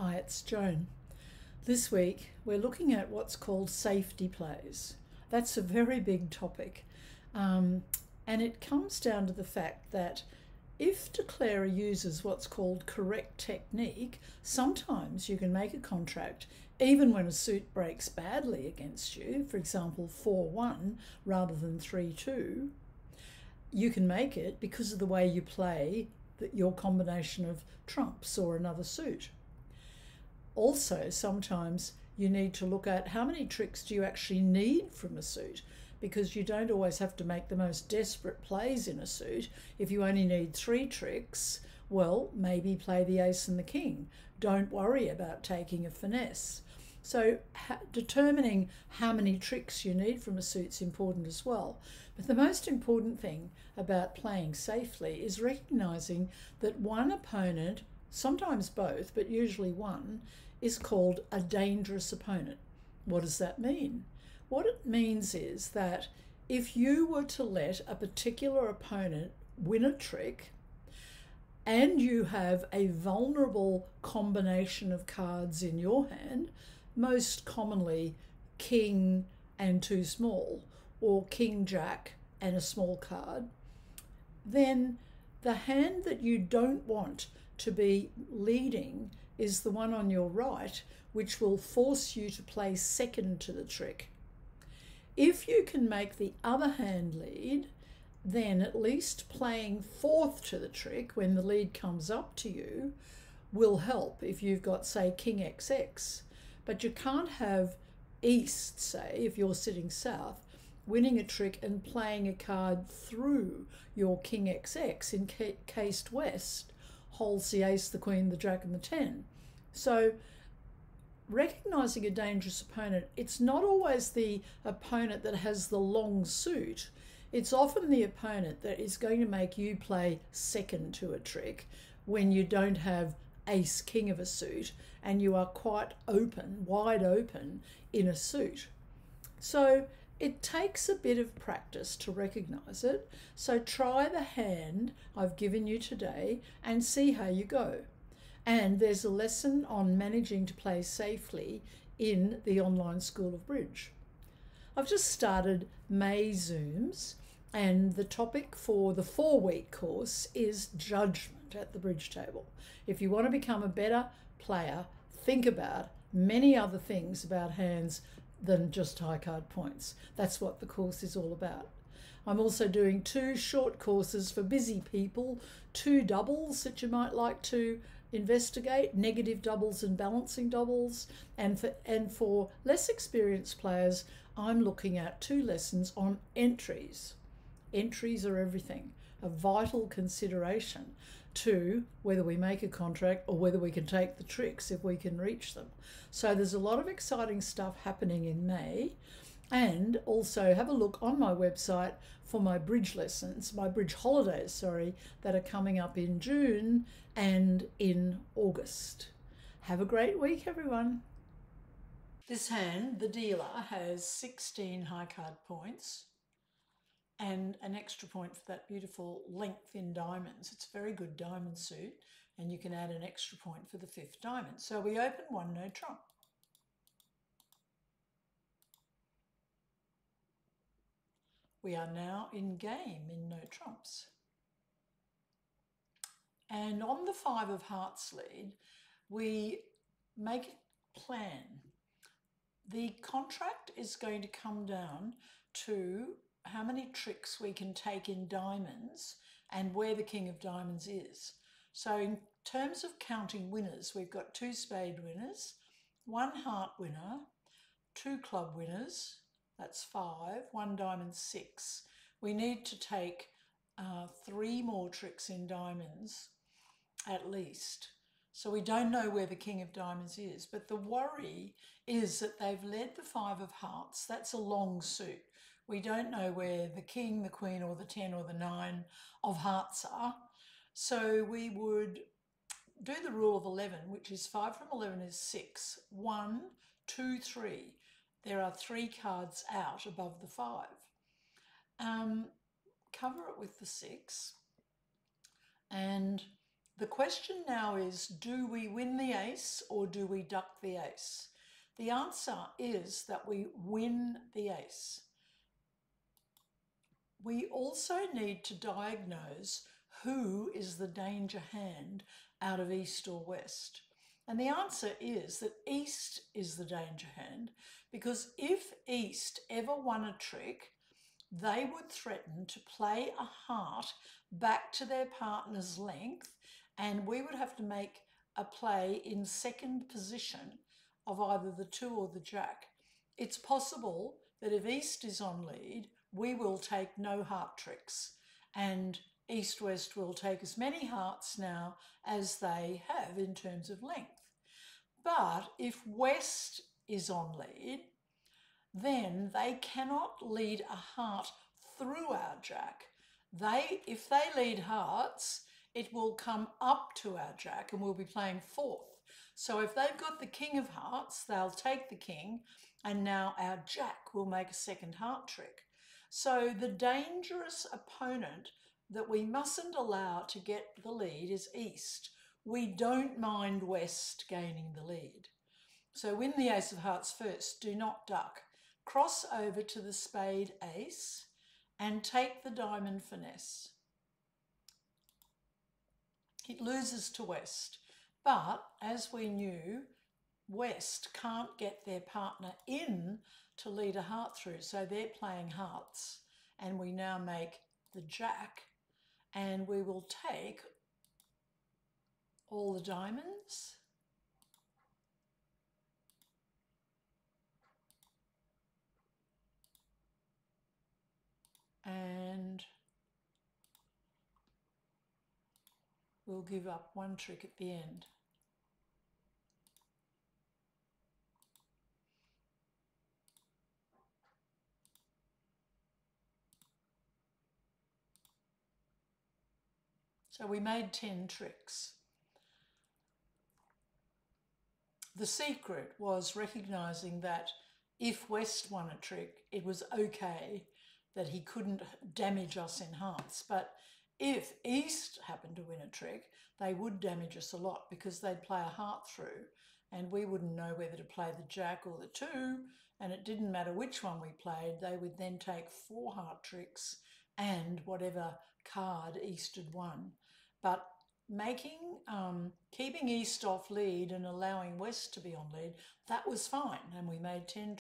Hi, it's Joan. This week we're looking at what's called safety plays. That's a very big topic, and it comes down to the fact that if declarer uses what's called correct technique, sometimes you can make a contract even when a suit breaks badly against you, for example 4-1 rather than 3-2. You can make it because of the way you play your combination of trumps or another suit. Also, sometimes you need to look at how many tricks do you actually need from a suit, because you don't always have to make the most desperate plays in a suit. If you only need 3 tricks, well, maybe play the ace and the king. Don't worry about taking a finesse. So determining how many tricks you need from a suit is important as well. But the most important thing about playing safely is recognising that one opponent, sometimes both, but usually one, is called a dangerous opponent. What does that mean? What it means is that if you were to let a particular opponent win a trick and you have a vulnerable combination of cards in your hand, most commonly king and 2 small, or king jack and a small card, then the hand that you don't want to be leading is the one on your right, which will force you to play second to the trick. If you can make the other hand lead, then at least playing fourth to the trick when the lead comes up to you will help if you've got, say, king XX. But you can't have east, say, if you're sitting south, winning a trick and playing a card through your king XX in case west holds the ace, the queen, the jack and the 10. So recognising a dangerous opponent, it's not always the opponent that has the long suit. It's often the opponent that is going to make you play second to a trick when you don't have ace king of a suit and you are quite open, wide open in a suit. So it takes a bit of practice to recognise it. So try the hand I've given you today and see how you go. And there's a lesson on managing to play safely in the online School of Bridge. I've just started May Zooms, and the topic for the 4-week course is judgment at the bridge table. If you want to become a better player, think about many other things about hands than just high card points. That's what the course is all about. I'm also doing 2 short courses for busy people, 2 doubles that you might like to investigate, negative doubles and balancing doubles, and for less experienced players, I'm looking at 2 lessons on entries. Entries are everything, a vital consideration to whether we make a contract or whether we can take the tricks if we can reach them. So there's a lot of exciting stuff happening in May. And also have a look on my website for my bridge lessons, my bridge holidays, sorry, that are coming up in June and in August. Have a great week, everyone. This hand, the dealer, has 16 high card points and an extra point for that beautiful length in diamonds. It's a very good diamond suit, and you can add an extra point for the 5th diamond. So we open 1 no trump. We are now in game in no trumps. And on the 5 of hearts lead, we make a plan. The contract is going to come down to how many tricks we can take in diamonds and where the king of diamonds is. So in terms of counting winners, we've got 2 spade winners, 1 heart winner, 2 club winners, that's 5, 1 diamond 6. We need to take 3 more tricks in diamonds at least. So we don't know where the king of diamonds is, but the worry is that they've led the 5 of hearts. That's a long suit. We don't know where the king, the queen, or the 10 or the 9 of hearts are. So we would do the rule of 11, which is 5 from 11 is 6. 1, 2, 3. There are 3 cards out above the 5. Cover it with the 6 and The question now is, do we win the ace or do we duck the ace? The answer is that we win the ace. We also need to diagnose who is the danger hand out of East or West. And the answer is that East is the danger hand, because if East ever won a trick, they would threaten to play a heart back to their partner's length, and we would have to make a play in second position of either the 2 or the Jack. It's possible that if East is on lead, we will take no heart tricks, and East-West will take as many hearts now as they have in terms of length. But if West is on lead, then they cannot lead a heart through our Jack. If they lead hearts, it will come up to our Jack and we'll be playing fourth. So if they've got the King of Hearts, they'll take the King, and now our Jack will make a second heart trick. So the dangerous opponent that we mustn't allow to get the lead is East. We don't mind West gaining the lead. So win the ace of hearts first, do not duck. Cross over to the spade ace and take the diamond finesse. It loses to West, but as we knew, West can't get their partner in to lead a heart through, so they're playing hearts, and we now make the Jack, and we will take all the diamonds and we'll give up one trick at the end. So we made 10 tricks. The secret was recognising that if West won a trick, it was okay that he couldn't damage us in hearts. But if East happened to win a trick, they would damage us a lot because they'd play a heart through and we wouldn't know whether to play the Jack or the 2, and it didn't matter which one we played. They would then take 4 heart tricks and whatever card East had won. But keeping East off lead and allowing West to be on lead, that was fine, and we made 10